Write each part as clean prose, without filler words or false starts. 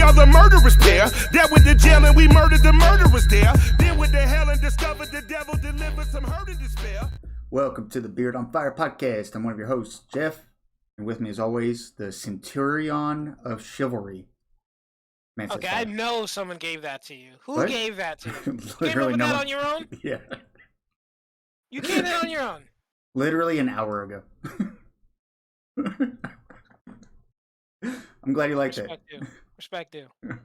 are the murderous pair. Dealt with the jail and we murdered the murderers there. Then with the hell and discovered the devil delivered some hurt and despair. Welcome to the Beard on Fire podcast. I'm one of your hosts, Jeff. And with me as always, the Centurion of Chivalry. Mansetsfire. Okay, I know someone gave that to you. Who What? gave that to you? You came up Literally with no that one. on your own? Yeah. You came in on your own. Literally an hour ago. I'm glad you liked it. Respect due. Are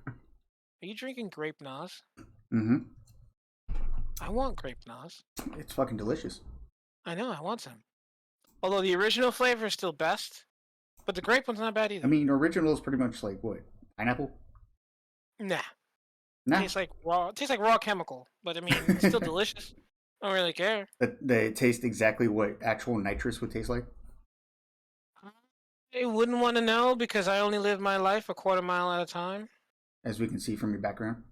you drinking grape Nas? Mm-hmm. I want grape Nas. It's fucking delicious. I know, I want some. Although the original flavor is still best, but the grape one's not bad either. I mean, original is pretty much like what? Pineapple? Nah. Nah. Tastes like raw chemical, but I mean, it's still delicious. I don't really care. They taste exactly what actual nitrous would taste like? I wouldn't want to know because I only live my life a quarter mile at a time. As we can see from your background.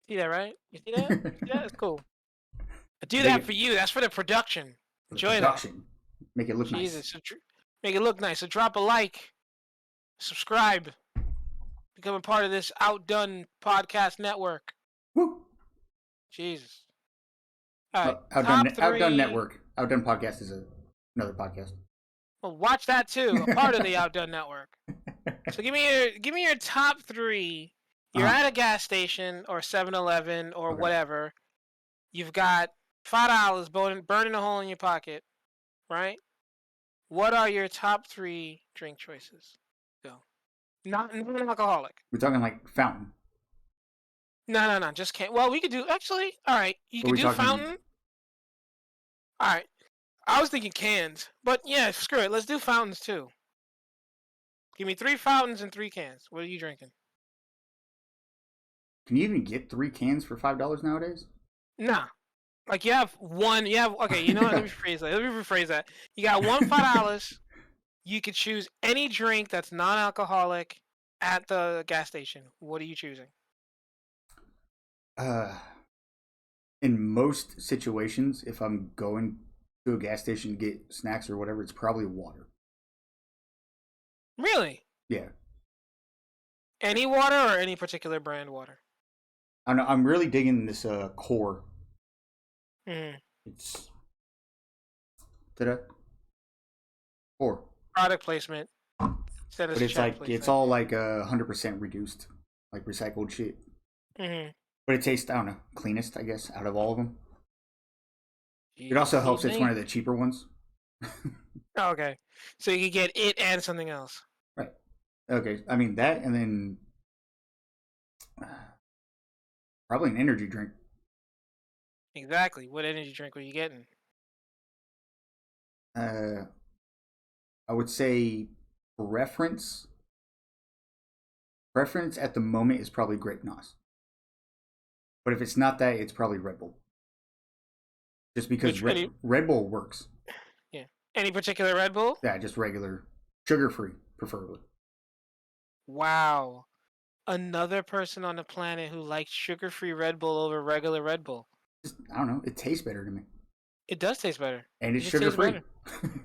See that, right? You see that? Yeah, it's cool. I do that for you. That's for the production. Enjoy that. Make it look Jesus, nice. make it look nice. So drop a like, subscribe, become a part of this Outdone Podcast network. Woo! Jesus. All right. Outdone Network. Outdone Podcast is another podcast. Well, watch that too. A part of the Outdone Network. So give me your top three. You're at a gas station or 7-Eleven or whatever. You've got $5 burning a hole in your pocket, right? What are your top three drink choices? Go. Not non-alcoholic. We're talking like fountain. No. Just can't. Well, we could do actually. All right, you could do fountain. All right. I was thinking cans, but yeah, screw it. Let's do fountains too. Give me 3 fountains and 3 cans. What are you drinking? Can you even get 3 cans for $5 nowadays? Nah. Like you have one. Okay. You know what? Let me rephrase that. You got $5. You could choose any drink that's non-alcoholic at the gas station. What are you choosing? In most situations, if I'm going to a gas station to get snacks or whatever, it's probably water. Really? Yeah. Any water or any particular brand water? I know. I'm really digging this core. It's core product placement. But it's like placement. It's all like 100% reduced, like recycled shit. But it tastes, I don't know, cleanest, I guess, out of all of them. It also helps it's one of the cheaper ones. Oh, okay. So you can get it and something else. Right. Okay. I mean, that and then probably an energy drink. Exactly. What energy drink were you getting? I would say preference at the moment is probably grape Nos. But if it's not that, it's probably Red Bull. Just because Red Bull works. Yeah. Any particular Red Bull? Yeah, just regular, sugar-free, preferably. Wow. Another person on the planet who likes sugar-free Red Bull over regular Red Bull. I don't know. It tastes better to me. It does taste better. And it's sugar-free.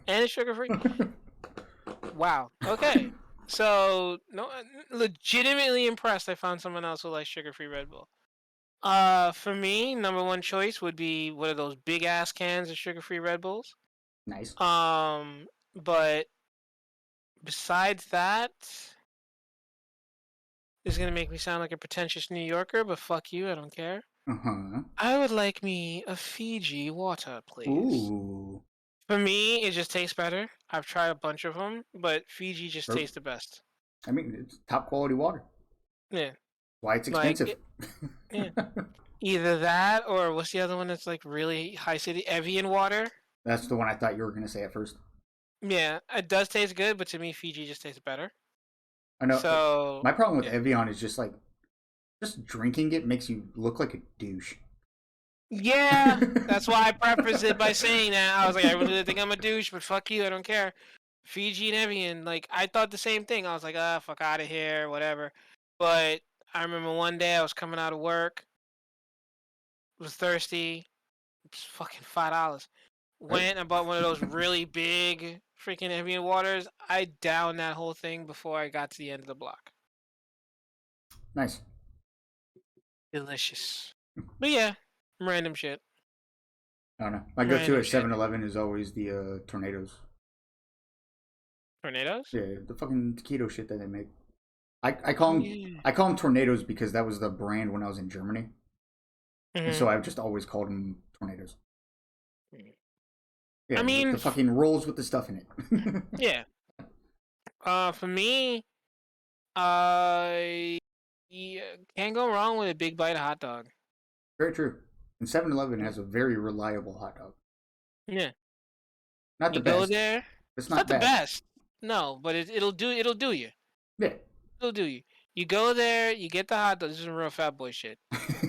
And it's sugar-free. Wow. Okay. So, no, legitimately impressed I found someone else who likes sugar-free Red Bull. For me, number one choice would be one of those big-ass cans of sugar-free Red Bulls. Nice. But besides that, this is going to make me sound like a pretentious New Yorker, but fuck you, I don't care. I would like me a Fiji water, please. Ooh. For me, it just tastes better. I've tried a bunch of them, but Fiji just tastes the best. I mean, it's top quality water. Yeah. Why it's expensive. Yeah. Either that or what's the other one that's like really high city? Evian water. That's the one I thought you were going to say at first. Yeah, it does taste good, but to me, Fiji just tastes better. I know. So my problem with Evian is just drinking it makes you look like a douche. Yeah, that's why I prefaced it by saying that. I was like, I really think I'm a douche, but fuck you, I don't care. Fiji and Evian, like, I thought the same thing. I was like, fuck out of here, whatever. But I remember one day I was coming out of work, was thirsty, it's fucking $5. Went and bought one of those really big freaking Evian waters. I downed that whole thing before I got to the end of the block. Nice. Delicious. But yeah, random shit. I don't know. My go-to at 7-Eleven is always the tornadoes. Tornadoes? Yeah, the fucking taquito shit that they make. I call them tornadoes because that was the brand when I was in Germany, and so I've just always called them tornadoes. Yeah, I mean, the fucking rolls with the stuff in it. Yeah. For me, can't go wrong with a big bite of hot dog. Very true. And 7-Eleven has a very reliable hot dog. Yeah. Not the best. Go there. It's not the best. No, but it'll do you. Yeah. It'll do you. You go there, you get the hot dog. This is real fat boy shit.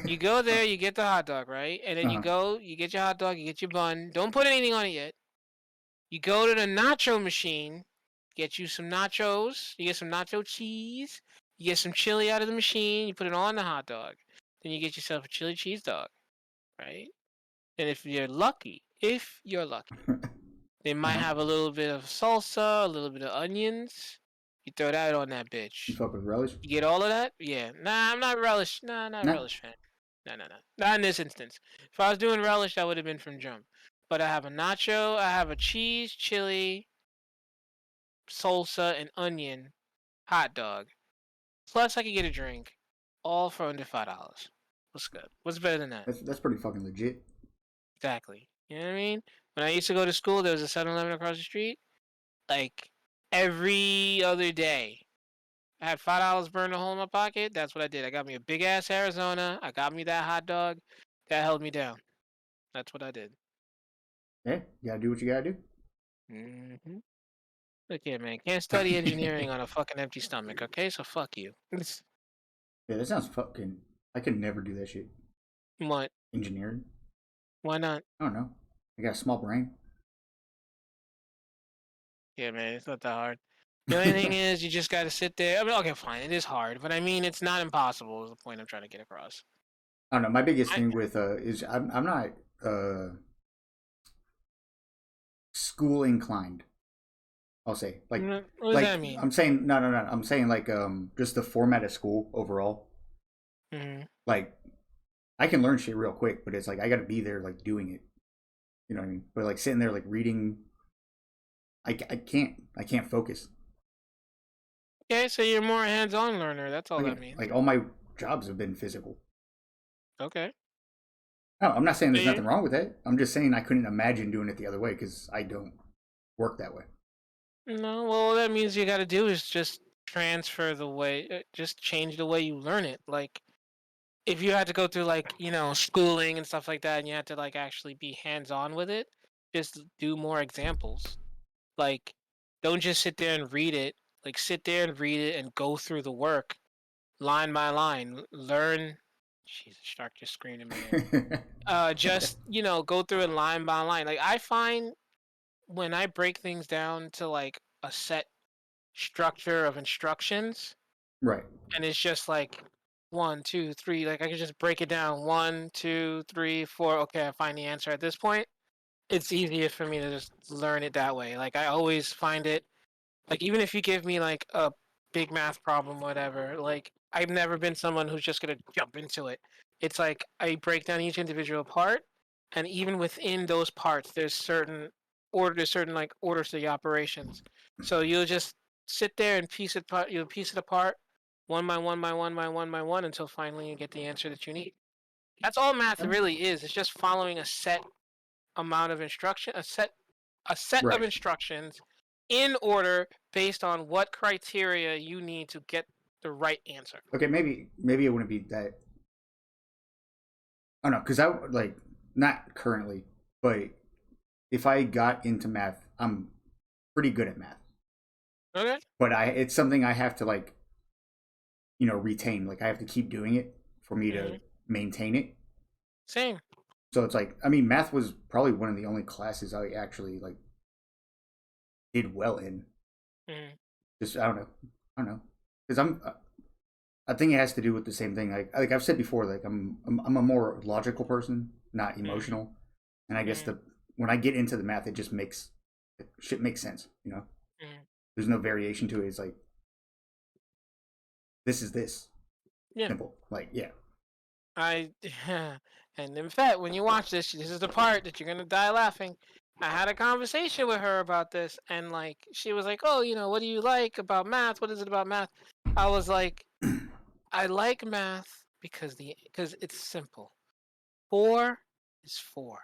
You go there, you get the hot dog, right? And then you get your hot dog, you get your bun. Don't put anything on it yet. You go to the nacho machine, get you some nachos, you get some nacho cheese, you get some chili out of the machine, you put it on the hot dog. Then you get yourself a chili cheese dog, right? And if you're lucky, they might have a little bit of salsa, a little bit of onions. You throw that on that bitch. You fuck with relish? You get all of that? Yeah. Nah, I'm not relish. Nah, not relish fan. No. Not in this instance. If I was doing relish, that would have been from jump. But I have a nacho, I have a cheese, chili, salsa, and onion hot dog. Plus, I could get a drink, all for under $5. What's good? What's better than that? That's pretty fucking legit. Exactly. You know what I mean? When I used to go to school, there was a 7-Eleven across the street. Like, every other day. I had $5 burned a hole in my pocket. That's what I did. I got me a big-ass Arizona. I got me that hot dog. That held me down. That's what I did. Yeah, you gotta do what you gotta do. Mm-hmm. Look here, man. Can't study engineering on a fucking empty stomach, okay? So fuck you. Yeah, that sounds fucking... I could never do that shit. What? Engineering? Why not? I don't know. I got a small brain. Yeah, man. It's not that hard. The only thing is, you just gotta sit there. I mean, okay, fine. It is hard. But I mean, it's not impossible is the point I'm trying to get across. I don't know. My biggest thing with is I'm not school inclined. I'll say what does that mean? I'm saying no. I'm saying like just the format of school overall. Mm-hmm. Like I can learn shit real quick, but it's like I got to be there like doing it. You know what I mean? But like sitting there like reading, I can't focus. Okay, so you're more a hands-on learner. That's all like, that means. Like all my jobs have been physical. Okay. No, I'm not saying there's nothing wrong with that. I'm just saying I couldn't imagine doing it the other way because I don't work that way. No, well, all that means you got to do is just transfer the way, just change the way you learn it. Like, if you had to go through like schooling and stuff like that, and you had to like actually be hands-on with it, just do more examples. Like, don't just sit there and read it. Like, sit there and read it and go through the work, line by line. Learn. Jesus, Stark just screamed in my ear. Just go through it line by line. Like, I find when I break things down to like a set structure of instructions, right? And it's just like 1, 2, 3. Like I can just break it down 1, 2, 3, 4. Okay, I find the answer at this point. It's easier for me to just learn it that way. Like I always find it. Like even if you give me like a big math problem, whatever. Like I've never been someone who's just gonna jump into it. It's like I break down each individual part, and even within those parts, there's certain orders to the operations. So you'll just sit there and piece it apart. You'll piece it apart one by one until finally you get the answer that you need. That's all math really is. It's just following a set amount of instruction, a set right. of instructions in order based on what criteria you need to get the right answer. Okay, maybe it wouldn't be that. I don't know, because I like not currently, but if I got into math, I'm pretty good at math. Okay. But it's something I have to like, retain. Like I have to keep doing it for me to maintain it. Same. So it's like, I mean, math was probably one of the only classes I actually like did well in. Mm-hmm. Just I don't know, because I think it has to do with the same thing. Like I've said before, like I'm a more logical person, not emotional, and I guess when I get into the math, it just makes sense. There's no variation to it. It's like this is this. Yeah. Simple. Like, yeah. And in fact, when you watch this is the part that you're gonna die laughing. I had a conversation with her about this, and like she was like, "Oh, what do you like about math? What is it about math?" I was like, "I like math because it's simple. 4 is 4.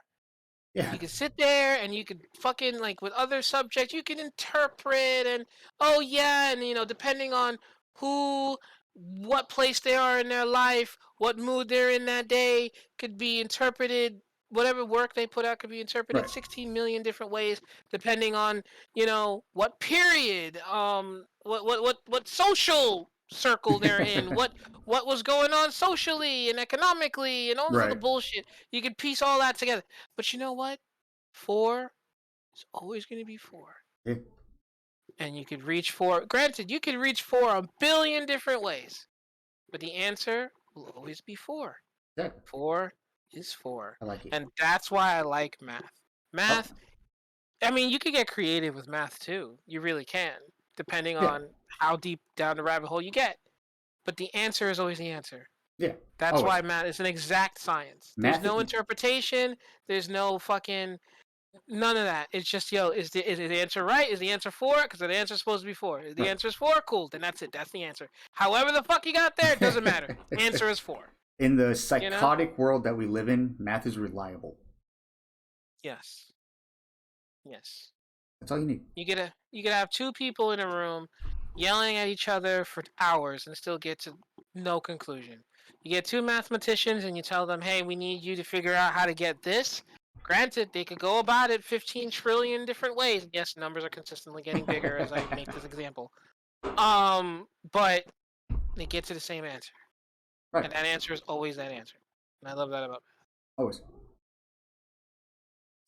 Yeah. You can sit there and you could fucking like with other subjects, you can interpret and oh yeah, and depending on who, what place they are in their life, what mood they're in that day, could be interpreted. Whatever work they put out could be interpreted Right. 16 million different ways, depending on what period, what social circle they're in, what was going on socially and economically, and all this other Right. bullshit. You could piece all that together. But you know what? 4 is always going to be 4. Yeah. And you could reach 4. Granted, you could reach 4 a billion different ways. But the answer will always be 4. Exactly. 4 is 4. I like it. And that's why I like math. Math, Oh. I mean, you could get creative with math too. You really can, depending Yeah. on how deep down the rabbit hole you get. But the answer is always the answer. Yeah. That's Always. why math is an exact science. There's no interpretation. There's no fucking none of that. It's just, is the answer right? Is the answer 4? Because the answer's supposed to be 4. If the Right. answer is 4, cool. Then that's it. That's the answer. However the fuck you got there, it doesn't matter. The answer is 4. In the psychotic world that we live in, math is reliable. Yes. Yes. That's all you need. You could have 2 people in a room yelling at each other for hours and still get to no conclusion. You get 2 mathematicians and you tell them, hey, we need you to figure out how to get this. Granted, they could go about it 15 trillion different ways. Yes, numbers are consistently getting bigger as I make this example. But they get to the same answer. Right. And that answer is always that answer. And I love that about math. Always.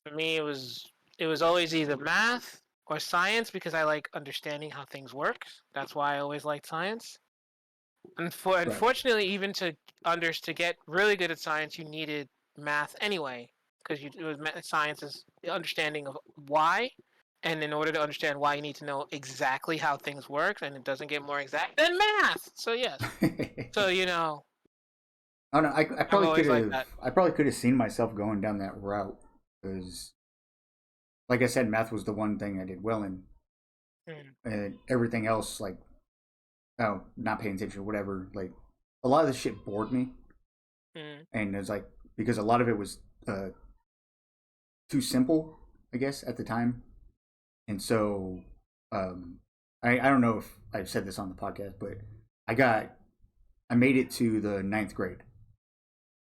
For me, it was always either math or science because I like understanding how things work. That's why I always liked science. Unfortunately, even to get really good at science, you needed math anyway, because science is the understanding of why, and in order to understand why, you need to know exactly how things work, and it doesn't get more exact than math. So yes, so I don't know. I probably could have. Like I probably could have seen myself going down that route because, like I said, math was the one thing I did well in, and everything else, like, not paying attention or whatever. Like, a lot of this shit bored me, and it's like because a lot of it was too simple, I guess, at the time, and so I don't know if I've said this on the podcast, but I made it to the 9th grade.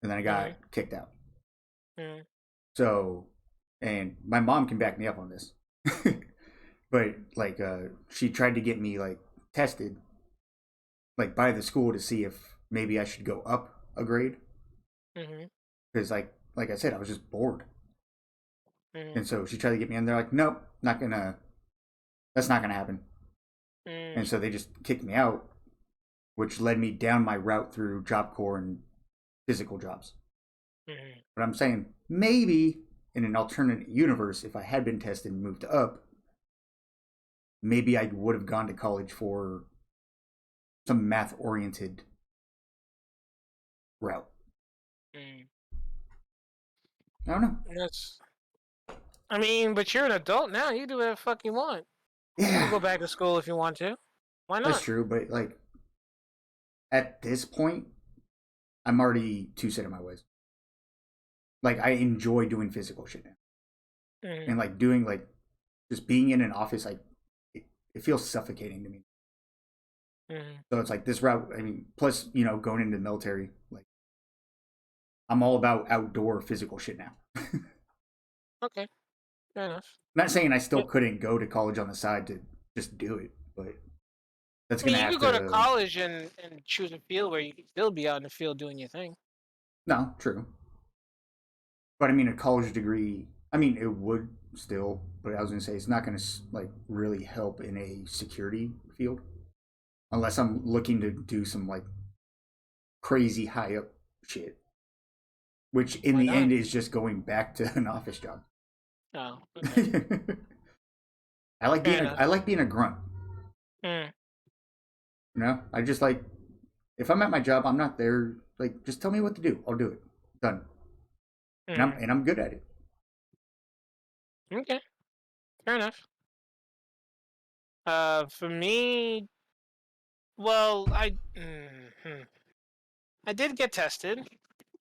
And then I got kicked out. So, and my mom can back me up on this. But, like, she tried to get me, like, tested, like, by the school to see if maybe I should go up a grade. Because, like I said, I was just bored. And so she tried to get me in. They're like, nope, that's not gonna happen. And so they just kicked me out, which led me down my route through Job Corps and physical jobs. But I'm saying maybe in an alternate universe, if I had been tested and moved up, maybe I would have gone to college for some math-oriented route. I don't know. I mean, but you're an adult now. You do whatever the fuck you want. Yeah. You can go back to school if you want to. Why not? That's true, but like at this point, I'm already too set in my ways. Like I enjoy doing physical shit now, and like doing like just being in an office, like it feels suffocating to me. So it's like this route. I mean, plus going into the military, like I'm all about outdoor physical shit now. Okay, fair enough. I'm not saying I still couldn't go to college on the side to just do it, but that's gonna have you could go to college and choose a field where you can still be out in the field doing your thing. No, true. But I mean, a college degree, I mean, it would still, but I was gonna say it's not gonna like really help in a security field, unless I'm looking to do some like crazy high up shit, which in the end is just going back to an office job. Oh, okay. I like being a grunt. I just like if I'm at my job, I'm not there. Like, just tell me what to do. I'll do it. Done. And I'm good at it. Okay, fair enough. For me, well, I did get tested,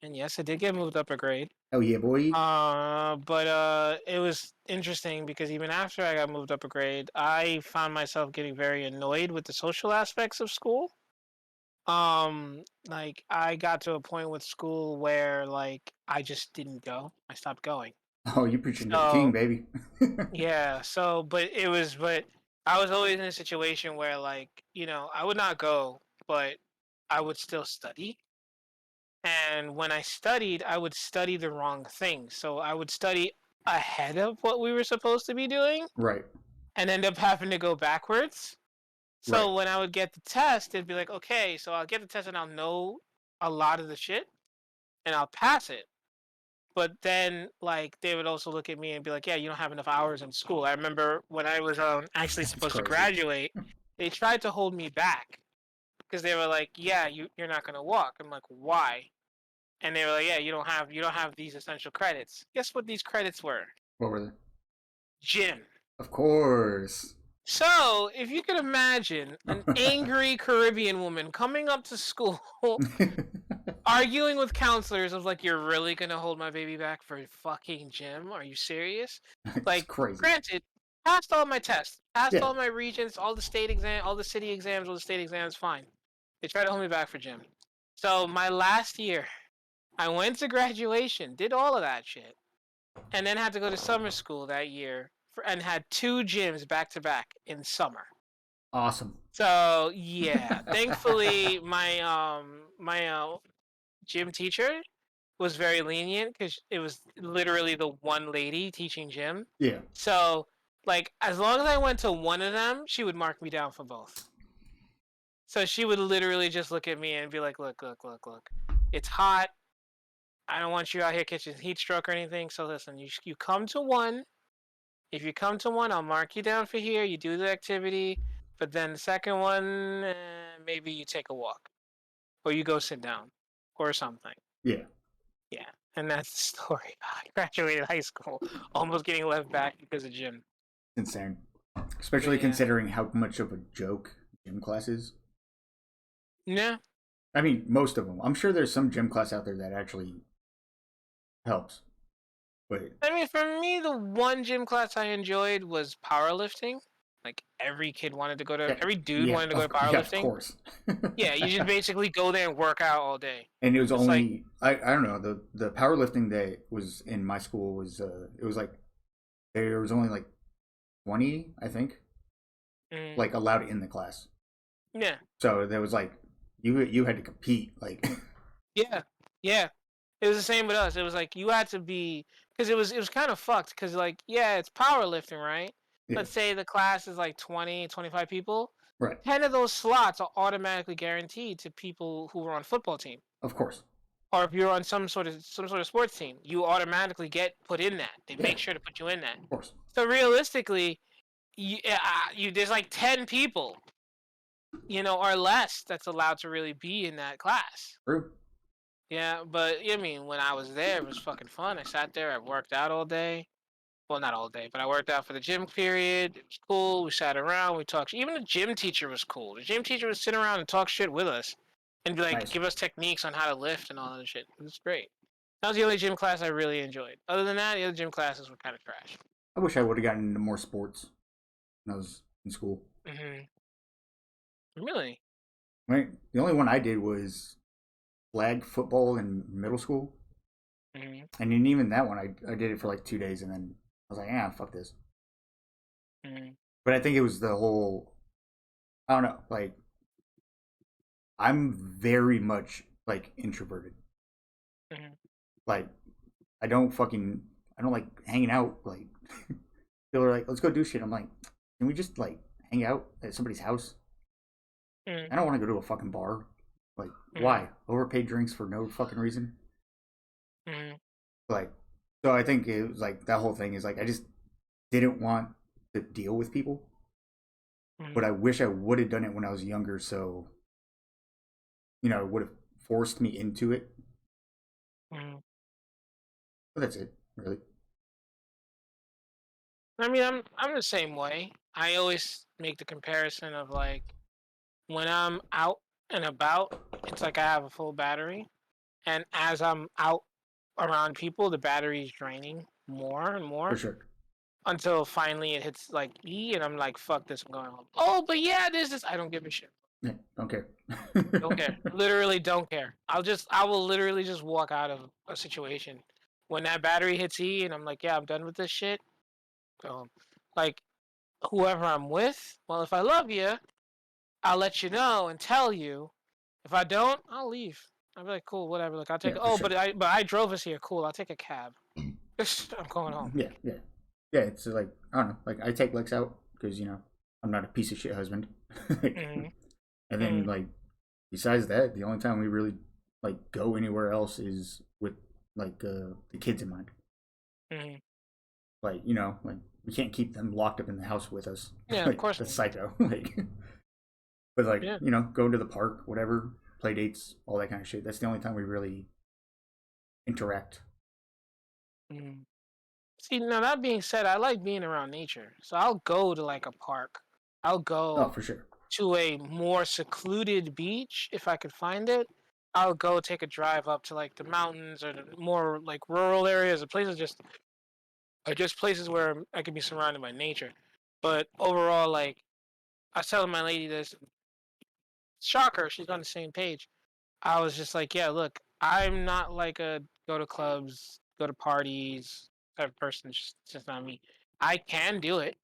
and yes, I did get moved up a grade. Oh yeah, boy. But it was interesting because even after I got moved up a grade, I found myself getting very annoyed with the social aspects of school. Like I got to a point with school where like I just didn't go. I stopped going. Oh, you preaching to the king, So baby. yeah, but I was always in a situation where like, I would not go, but I would still study. And when I studied, I would study the wrong things. So I would study ahead of what we were supposed to be doing Right. and end up having to go backwards. Right. So when I would get the test, it'd be like, okay, so I'll get the test and I'll know a lot of the shit and I'll pass it. But then, like, they would also look at me and be like, yeah, you don't have enough hours in school. I remember when I was actually supposed to graduate, they tried to hold me back because they were like, yeah, you're not going to walk. I'm like, why? And they were like, yeah, you don't have these essential credits. Guess what these credits were? What were they? Gym. Of course. So, if you could imagine an angry Caribbean woman coming up to school arguing with counselors of like, you're really gonna hold my baby back for fucking gym? Are you serious? Like, crazy. granted, passed all my tests, passed all my regents, all the state exam, all the city exams, all the state exams, fine. They tried to hold me back for gym. So my last year, I went to graduation, did all of that shit, and then had to go to summer school that year and had 2 gyms back to back in summer. Awesome. So yeah, thankfully my gym teacher was very lenient because it was literally the one lady teaching gym. Yeah. So like as long as I went to one of them, she would mark me down for both. So she would literally just look at me and be like, look. It's hot. I don't want you out here catching heat stroke or anything. So listen, you come to one. If you come to one, I'll mark you down for here. You do the activity. But then the second one, maybe you take a walk. Or you go sit down. Or something. Yeah. Yeah. And that's the story. I graduated high school. Almost getting left back because of gym. Insane. Especially considering how much of a joke gym class is. Yeah. I mean, most of them. I'm sure there's some gym class out there that actually helps. But I mean, for me, the one gym class I enjoyed was powerlifting. Like every kid wanted to go to, every dude wanted to go to powerlifting. Yeah, of course. Yeah, you just basically go there and work out all day. And it was only I don't know, the powerlifting that was in my school was it was like there was only like 20, I think, like allowed in the class. Yeah. So there was like you had to compete, like. Yeah. It was the same with us. It was like you had to be because it was kind of fucked because like it's powerlifting, right? Yeah. Let's say the class is like 20, 25 people. Right. 10 of those slots are automatically guaranteed to people who are on football team. Of course. Or if you're on some sort of sports team, you automatically get put in that. They make sure to put you in that. Of course. So realistically, there's like 10 people, or less that's allowed to really be in that class. True. Yeah, but I mean, when I was there, it was fucking fun. I sat there, I worked out all day. Well, not all day, but I worked out for the gym period. It was cool. We sat around, we talked. Even the gym teacher was cool. The gym teacher would sit around and talk shit with us and be like, give us techniques on how to lift and all that shit. It was great. That was the only gym class I really enjoyed. Other than that, the other gym classes were kind of trash. I wish I would have gotten into more sports when I was in school. Really? Right. The only one I did was flag football in middle school. And even that one, I did it for like 2 days, and then I was like, fuck this. But I think it was the whole, I don't know, like, I'm very much, like, introverted. Like, I don't like hanging out, like, people are like, let's go do shit. I'm like, can we just, like, hang out at somebody's house? I don't want to go to a fucking bar. Like, why? Overpaid drinks for no fucking reason? Like, so I think it was like that whole thing is like I just didn't want to deal with people, but I wish I would have done it when I was younger. So would have forced me into it. Mm. But that's it, really. I mean, I'm the same way. I always make the comparison of like when I'm out and about, it's like I have a full battery, and as I'm out around people, the battery's draining more and more For sure. until finally it hits like E, and I'm like, "Fuck this, I'm going home." Oh, but yeah, this is. I don't give a shit. Yeah, don't care. Don't care. Literally, don't care. I will literally just walk out of a situation when that battery hits E, and I'm like, "Yeah, I'm done with this shit." Go home. Like whoever I'm with, well, if I love you, I'll let you know and tell you. If I don't, I'll leave. I'll be like, cool, whatever. Like I'll take. Yeah, for Oh, sure. but I drove us here. Cool. I'll take a cab. I'm going home. Yeah. Yeah, it's like, I don't know. Like, I take Lex out because, I'm not a piece of shit husband. Mm-hmm. And then, like, besides that, the only time we really, like, go anywhere else is with, like, the kids in mind. Mm-hmm. Like, like, we can't keep them locked up in the house with us. Yeah, like, of course. That's psycho. Like, but, like, going to the park, whatever, play dates, all that kind of shit. That's the only time we really interact. Mm. See, now that being said, I like being around nature. So I'll go to like a park. I'll go For sure. to a more secluded beach if I could find it. I'll go take a drive up to like the mountains or the more like rural areas or places just places where I can be surrounded by nature. But overall, like I was telling my lady this, shocker, she's on the same page. I was just like, yeah, look, I'm not like a go to clubs, go to parties type of person. It's just not me. I can do it,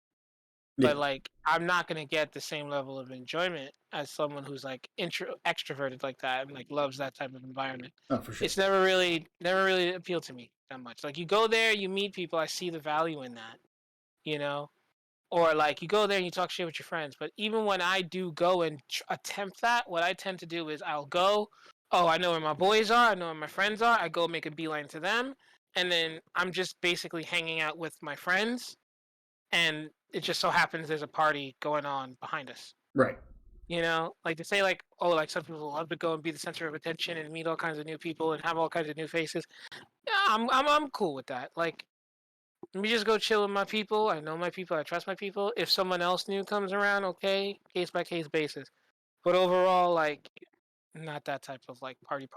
Yeah. but like I'm not gonna get the same level of enjoyment as someone who's like extroverted like that and like loves that type of environment. For sure. It's never really appealed to me that much. Like you go there, you meet people, I see the value in that, you know. Or like you go there and you talk shit with your friends. But even when I do go and attempt that, what I tend to do is I'll go. Oh, I know where my boys are. I know where my friends are. I go make a beeline to them, and then I'm just basically hanging out with my friends. And it just so happens there's a party going on behind us. Right. Like to say like, oh, like some people love to go and be the center of attention and meet all kinds of new people and have all kinds of new faces. Yeah, I'm cool with that. Like let me just go chill with my people. I know my people. I trust my people. If someone else new comes around, okay, case by case basis. But overall, like, not that type of like party.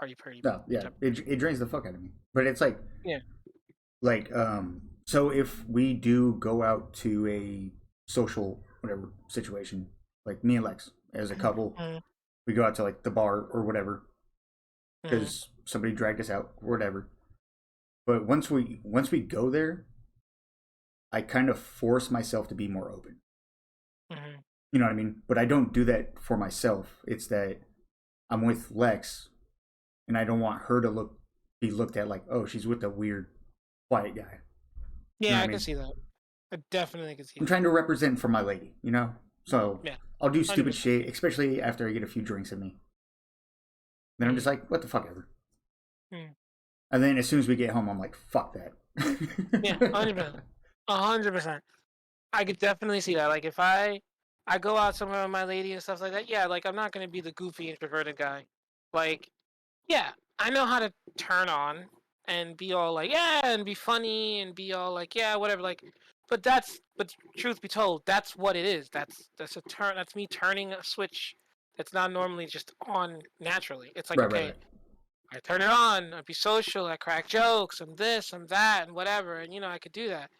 No, yeah, it drains the fuck out of me. But it's like, yeah, like, so if we do go out to a social whatever situation, like me and Lex as a couple, we go out to like the bar or whatever because somebody dragged us out or whatever. But once we go there, I kind of force myself to be more open. You know what I mean? But I don't do that for myself. It's that I'm with Lex, and I don't want her to be looked at like, oh, she's with a weird, quiet guy. Yeah, you know I can see that. I definitely can see that. I'm trying to represent for my lady, So yeah, I'll do stupid 100%. Shit, especially after I get a few drinks in me. Then I'm just like, what the fuck ever. And then as soon as we get home, I'm like, fuck that. Yeah, 100%. 100%. I could definitely see that. Like if I go out somewhere with my lady and stuff like that, yeah, like I'm not gonna be the goofy introverted guy. Like, yeah, I know how to turn on and be all like, yeah, and be funny and be all like, yeah, whatever. Like, but truth be told, that's what it is. That's That's me turning a switch that's not normally just on naturally. It's like, right. I turn it on. I be social. I crack jokes. I'm this. I'm that, and whatever. And I could do that.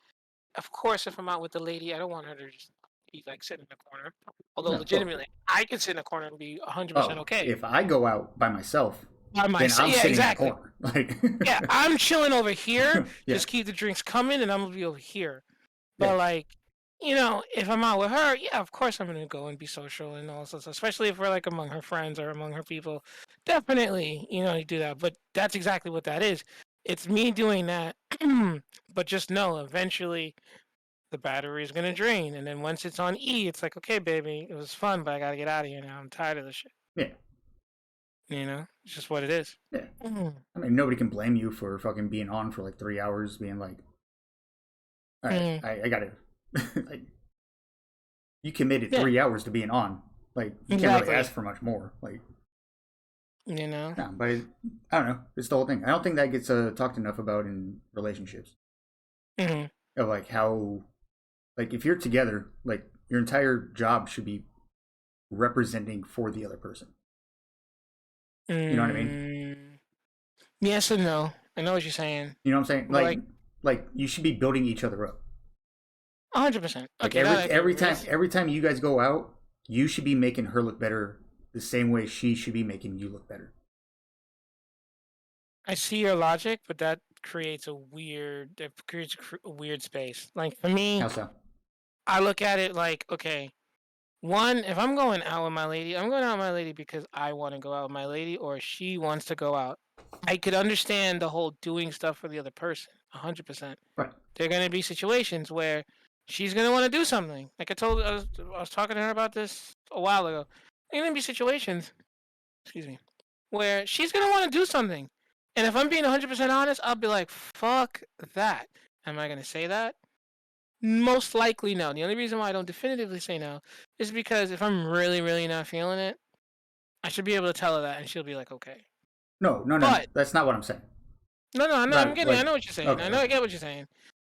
Of course, if I'm out with the lady, I don't want her to just be like sitting in the corner. Although legitimately, I can sit in the corner and be 100% okay. If I go out by myself, then I'm sitting exactly. in the corner. Like, yeah, I'm chilling over here. Yeah. Just keep the drinks coming, and I'm gonna be over here. But like, if I'm out with her, yeah, of course I'm gonna go and be social and all sorts. Especially if we're like among her friends or among her people, definitely, you do that. But that's exactly what that is. It's me doing that. But just know, eventually, the battery is gonna drain, and then once it's on E, it's like, okay, baby, it was fun, but I gotta get out of here now. I'm tired of this shit. Yeah. It's just what it is. Yeah. I mean, nobody can blame you for fucking being on for like 3 hours, being like, all right, I gotta, like, you committed 3 hours to being on. Like, you can't really ask for much more. Like, You know? No, but I don't know. It's the whole thing. I don't think that gets talked enough about in relationships. Mm-hmm. Of like how, like if you're together, like your entire job should be representing for the other person. You know what I mean? Yes and no. I know what you're saying. You know what I'm saying? But Like you should be building each other up. 100%. Like Okay, every time you guys go out, you should be making her look better the same way she should be making you look better. I see your logic, but that creates a weird space. Like for me, How so? I look at it like, okay, one, if I'm going out with my lady, I'm going out with my lady because I want to go out with my lady or she wants to go out. I could understand the whole doing stuff for the other person, 100%. Right. There are going to be situations where she's going to want to do something. Like I was talking to her about this a while ago. There are going to be situations, excuse me, where she's going to want to do something. And if I'm being 100% honest, I'll be like, fuck that. Am I going to say that? Most likely no. The only reason why I don't definitively say no is because if I'm really, really not feeling it, I should be able to tell her that and she'll be like, okay. No. But, That's not what I'm saying. No, I know, Right, I know what you're saying. Okay, I get what you're saying.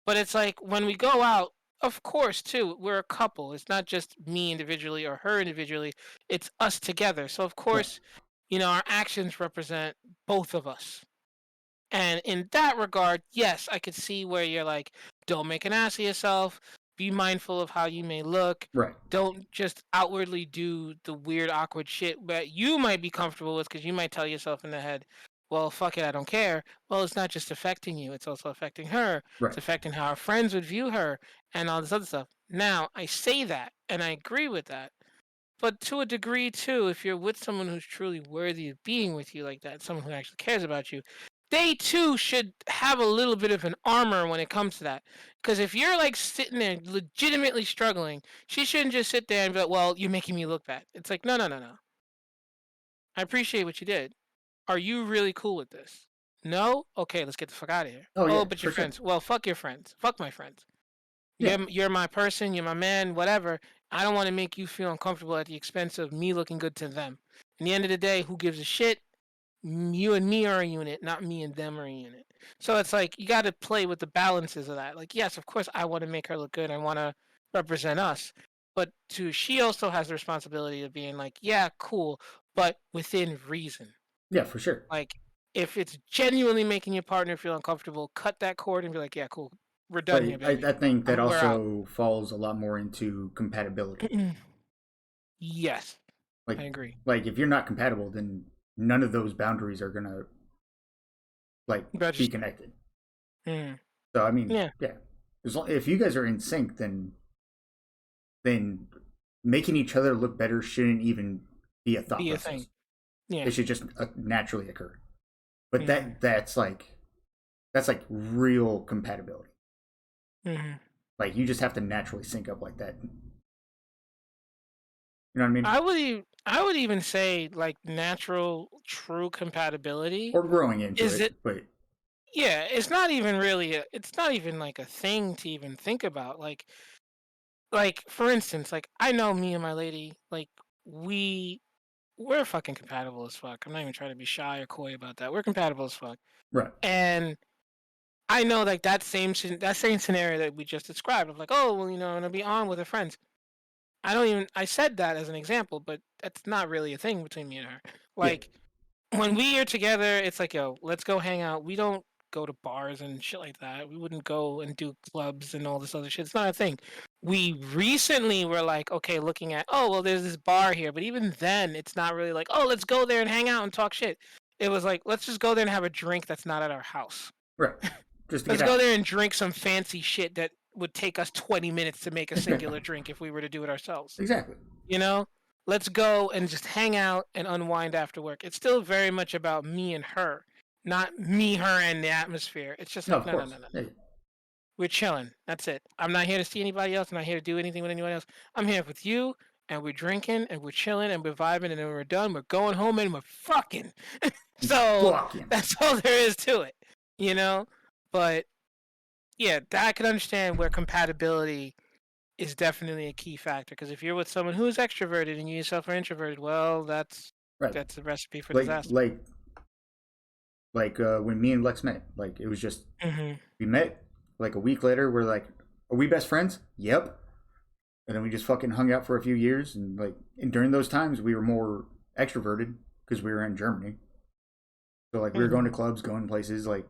But it's like when we go out, of course, too, we're a couple. It's not just me individually or her individually. It's us together. So, of course, our actions represent both of us. And in that regard, yes, I could see where you're like, don't make an ass of yourself. Be mindful of how you may look. Right. Don't just outwardly do the weird, awkward shit that you might be comfortable with because you might tell yourself in the head, well, fuck it, I don't care. Well, it's not just affecting you. It's also affecting her. Right. It's affecting how her friends would view her and all this other stuff. Now, I say that, and I agree with that. But to a degree, too, if you're with someone who's truly worthy of being with you like that, someone who actually cares about you, they too should have a little bit of an armor when it comes to that. Because if you're like sitting there legitimately struggling, she shouldn't just sit there and be like, well, you're making me look bad. It's like, no. I appreciate what you did. Are you really cool with this? No? Okay, let's get the fuck out of here. Oh, yeah, but your friends. Sure. Well, fuck your friends. Fuck my friends. Yeah. You're my person. You're my man. Whatever. I don't want to make you feel uncomfortable at the expense of me looking good to them. In the end of the day, who gives a shit? You and me are a unit, not me and them are a unit. So it's like you got to play with the balances of that. Like, yes, of course, I want to make her look good. I want to represent us, but she also has the responsibility of being like, yeah, cool, but within reason. Yeah, for sure. Like, if it's genuinely making your partner feel uncomfortable, cut that cord and be like, yeah, cool, we're done here, baby. I think that also falls a lot more into compatibility. Yes, I agree. Like, if you're not compatible, then none of those boundaries are gonna be connected. So I mean, yeah. If you guys are in sync, then making each other look better shouldn't even be a thought process. Thing. Yeah, it should just naturally occur. But that's like real compatibility. Like you just have to naturally sync up like that. You know what I mean? I would even say like natural, true compatibility. Or growing into it. But yeah, it's not even really. It's not even like a thing to even think about. Like for instance, like I know me and my lady, like we're fucking compatible as fuck. I'm not even trying to be shy or coy about that. We're compatible as fuck. Right. And I know like that same scenario that we just described of like, oh well, I'm gonna be on with her friends. I said that as an example, but that's not really a thing between me and her. Like, when we are together, it's like, yo, let's go hang out. We don't go to bars and shit like that. We wouldn't go and do clubs and all this other shit. It's not a thing. We recently were like, okay, looking at, oh, well, there's this bar here. But even then, it's not really like, oh, let's go there and hang out and talk shit. It was like, let's just go there and have a drink that's not at our house. Right. Let's go there and drink some fancy shit that would take us 20 minutes to make a singular drink if we were to do it ourselves. Exactly. Let's go and just hang out and unwind after work. It's still very much about me and her, not me, her, and the atmosphere. It's just like, no. Yeah. We're chilling. That's it. I'm not here to see anybody else. I'm not here to do anything with anyone else. I'm here with you, and we're drinking, and we're chilling, and we're vibing, and then we're done. We're going home, and we're fucking. So that's all there is to it, But yeah, I can understand where compatibility is definitely a key factor. Because if you're with someone who's extroverted and you yourself are introverted, well, that's Right. That's the recipe for like, disaster. Like when me and Lex met, like it was just Mm-hmm. we met like a week later. We're like, are we best friends? Yep. And then we just fucking hung out for a few years, and during those times we were more extroverted because we were in Germany. So like we were going to clubs, going places, like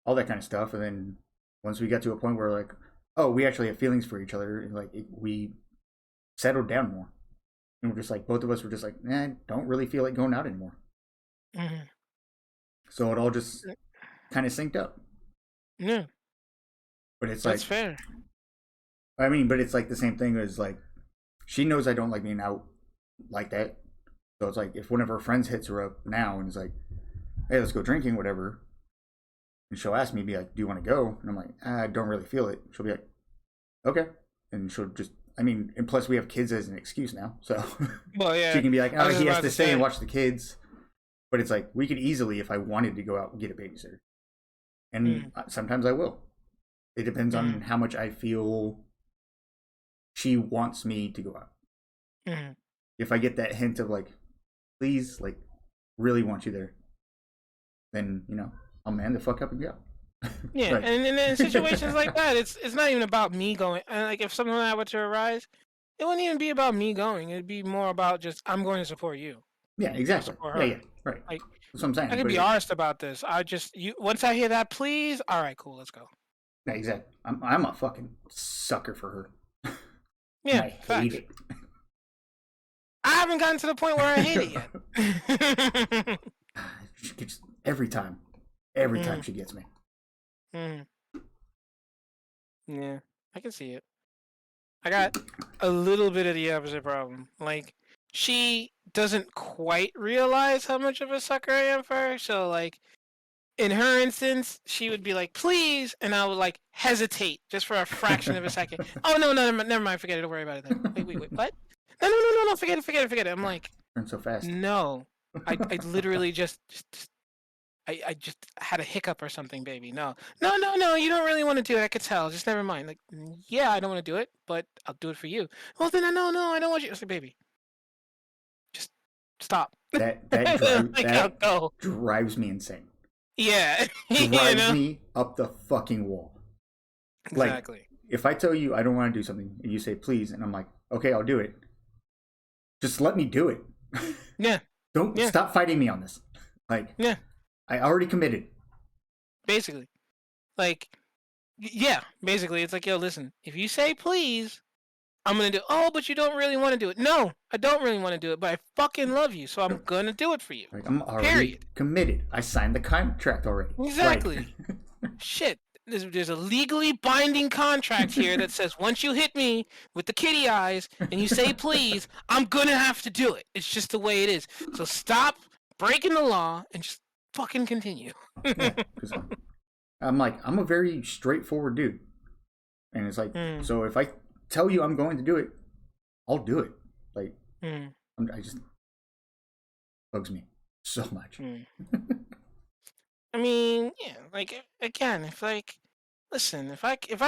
all that kind of stuff. And then once we got to a point where like, oh, we actually have feelings for each other, and we settled down more. And we're just like, both of us were just like, nah, I don't really feel like going out anymore. Mm-hmm. So it all just kind of synced up. Yeah. But it's That's like, fair. I mean, but it's like the same thing as like, she knows I don't like being out like that. So it's like, if one of her friends hits her up now and is like, hey, let's go drinking, whatever. And she'll ask me, be like, do you want to go? And I'm like, I don't really feel it. She'll be like, okay. And she'll just, I mean, and plus we have kids as an excuse now. So well, yeah. she can be like, oh, he has to stay and watch watch the kids. But it's like, we could easily, if I wanted to go out and get a babysitter. And sometimes I will. It depends on how much I feel she wants me to go out. Mm-hmm. If I get that hint of like, please, like, really want you there, then, I'll man the fuck up and go. Yeah, and in situations like that, it's not even about me going. Like, if something like that were to arise, it wouldn't even be about me going. It'd be more about just, I'm going to support you. Yeah, exactly. Support her. Yeah, right. Like, that's what I'm saying. I can be honest about this. Once I hear that, please, all right, cool, let's go. Yeah, exactly. I'm a fucking sucker for her. Yeah, I hate it. I haven't gotten to the point where I hate it yet. She gets every time she gets me. Yeah, I can see it. I got a little bit of the opposite problem. Like, she doesn't quite realize how much of a sucker I am for her. So, like, in her instance, she would be like, please, and I would, like, hesitate just for a fraction of a second. Oh, no, never mind, forget it, don't worry about it then. Wait, what? No, forget it. I'm like, turn so fast. No, I literally just I just had a hiccup or something, baby. No, you don't really want to do it. I could tell. Just never mind. Like, yeah, I don't want to do it, but I'll do it for you. Well, then no, I don't want you. I was like, baby, just stop. That drives me insane. Yeah, drives me up the fucking wall. Exactly. Like, if I tell you I don't want to do something and you say please, and I'm like, okay, I'll do it. Just let me do it. Yeah. Don't stop fighting me on this. Like, yeah. I already committed. Basically. Like, yeah, basically. It's like, yo, listen, if you say please, I'm going to do it. Oh, but you don't really want to do it. No, I don't really want to do it, but I fucking love you, so I'm going to do it for you. Like, I'm already committed. I signed the contract already. Exactly. Shit. There's a legally binding contract here that says once you hit me with the kitty eyes and you say please, I'm going to have to do it. It's just the way it is. So stop breaking the law and just fucking continue. Yeah, 'cause I'm a very straightforward dude. And it's like, so if I tell you I'm going to do it, I'll do it. Like, I just bugs me so much. I mean, yeah, like, again, if I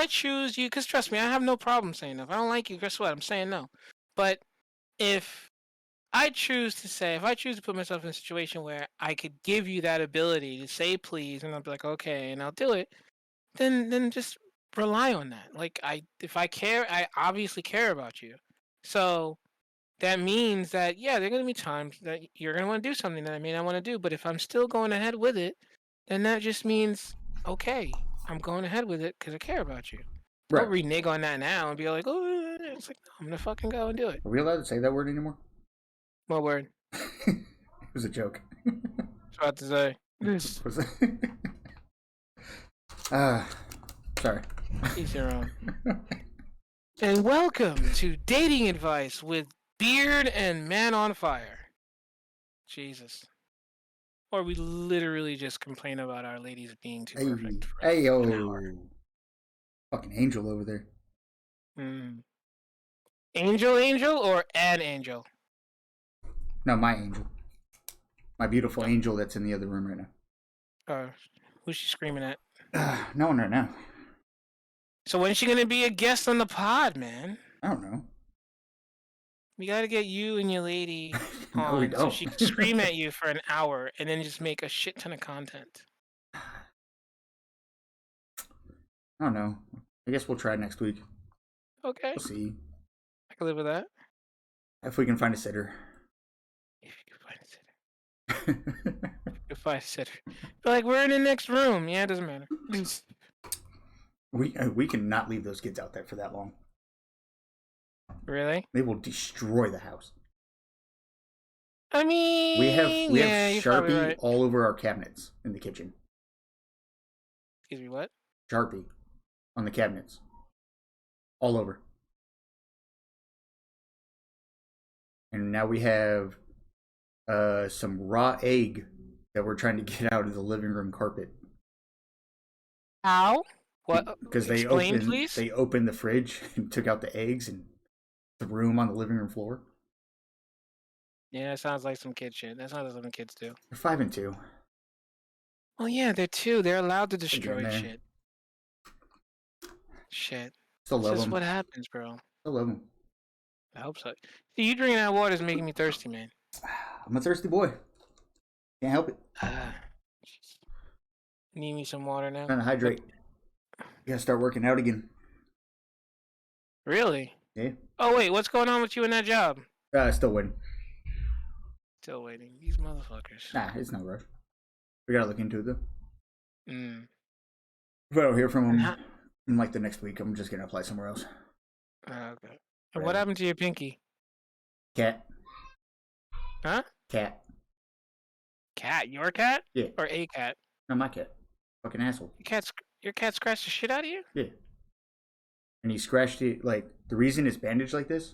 choose you, because trust me, I have no problem saying no. If I don't like you, guess what? I'm saying no. But if I choose to put myself in a situation where I could give you that ability to say please, and I'll be like, okay, and I'll do it, then just rely on that. Like, if I care, I obviously care about you. So that means that, yeah, there are going to be times that you're going to want to do something that I may not want to do. But if I'm still going ahead with it, then that just means, okay, I'm going ahead with it because I care about you. Right. Don't renege on that now and be like, oh, it's like, no, I'm going to fucking go and do it. Are we allowed to say that word anymore? What word? It was a joke. I was about to say. Sorry. Each your own. And welcome to Dating Advice with Beard and Man on Fire. Jesus. Or we literally just complain about our ladies being too perfect. Hey, yo. Fucking angel over there. Angel or an angel? No, my angel. My beautiful angel that's in the other room right now. Who's she screaming at? No one right now. So when is she going to be a guest on the pod, man? I don't know. We got to get you and your lady on so she can scream at you for an hour and then just make a shit ton of content. I don't know. I guess we'll try next week. Okay. We'll see. I can live with that. If we can find a sitter. If you can find a sitter. If I said, like, we're in the next room. Yeah, it doesn't matter. We cannot leave those kids out there for that long. Really? They will destroy the house. I mean, we have Sharpie right. all over our cabinets in the kitchen. Excuse me, what? Sharpie on the cabinets, all over. And now we have some raw egg that we're trying to get out of the living room carpet. How? What? Because they opened the fridge and took out the eggs and threw them on the living room floor. Yeah, it sounds like some kid shit. That's not something kids do. They're 5 and 2. Oh yeah, they're 2. They're allowed to destroy shit. Shit. Still love them. This is what happens, bro. Still love them. I hope so. See, you drinking that water is making me thirsty, man. I'm a thirsty boy. Can't help it. Need me some water now. Trying to hydrate. You gotta start working out again. Really? Yeah. Oh wait, what's going on with you in that job? Still waiting. Still waiting. These motherfuckers. Nah, it's no rush. We gotta look into it though. If I don't hear from them in like the next week, I'm just gonna apply somewhere else. Okay. And what happened to your pinky? Cat. Huh? Cat. Cat? Your cat? Yeah. Or a cat? No, my cat. Fucking asshole. Your cat scratched the shit out of you? Yeah. And he scratched it, like, the reason it's bandaged like this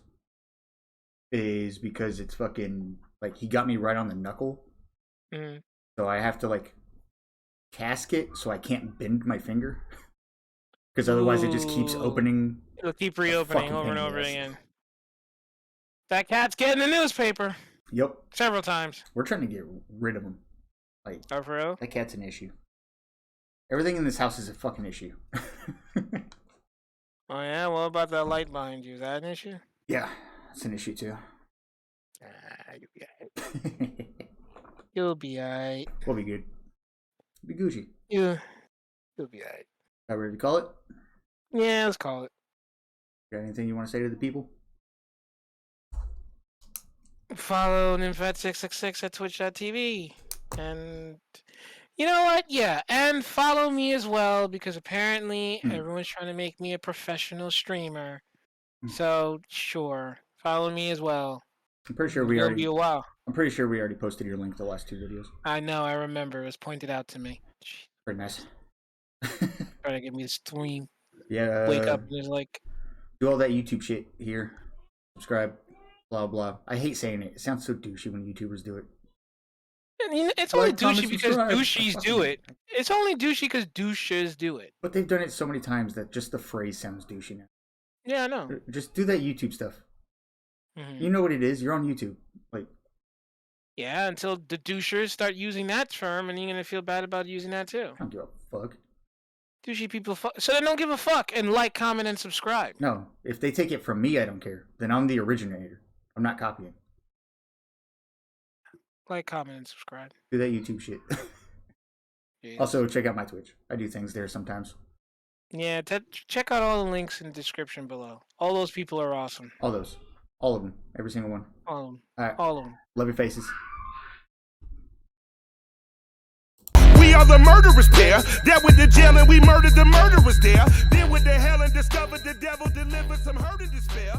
is because it's fucking, like, he got me right on the knuckle. So I have to, like, cask it so I can't bend my finger. Because otherwise it just keeps opening. It'll keep reopening over and over again. That cat's getting the newspaper. Yep. Several times. We're trying to get rid of him. Like, oh, for real? That cat's an issue. Everything in this house is a fucking issue. Oh, yeah? What about that light behind you? Is that an issue? Yeah, it's an issue, too. You'll be alright. You'll be alright. We'll be good. We'll be Gucci. You'll be alright. Are we ready to call it? Yeah, let's call it. Got anything you want to say to the people? Follow Nymphette666 at twitch.tv. And you know what? Yeah, and follow me as well, because apparently everyone's trying to make me a professional streamer. So, sure, follow me as well. I'm pretty sure we already. It'll be a while. I'm pretty sure we already posted your link to the last 2 videos. I know, I remember. It was pointed out to me. Pretty nice. Trying to get me to stream. Yeah. Wake up and there's like. Do all that YouTube shit here. Subscribe. Blah blah. I hate saying it. It sounds so douchey when YouTubers do it. I mean, it's only douchey because douchies do it. It's only douchey because douches do it. But they've done it so many times that just the phrase sounds douchey now. Yeah, I know. Just do that YouTube stuff. You know what it is. You're on YouTube. Like. Yeah, until the douchers start using that term, and you're gonna feel bad about using that too. I don't give a fuck. Douchey people fuck. So they don't give a fuck and like, comment, and subscribe. No, if they take it from me, I don't care. Then I'm the originator. I'm not copying. Like, comment, and subscribe. Do that YouTube shit. Also, check out my Twitch. I do things there sometimes. Yeah, check out all the links in the description below. All those people are awesome. All those. All of them. Every single one. All of them. All right. All of them. Love your faces. We are the murderers pair. Dealt with the jail and we murdered the murderers there. Then with the hell and discovered the devil delivered some hurt and despair.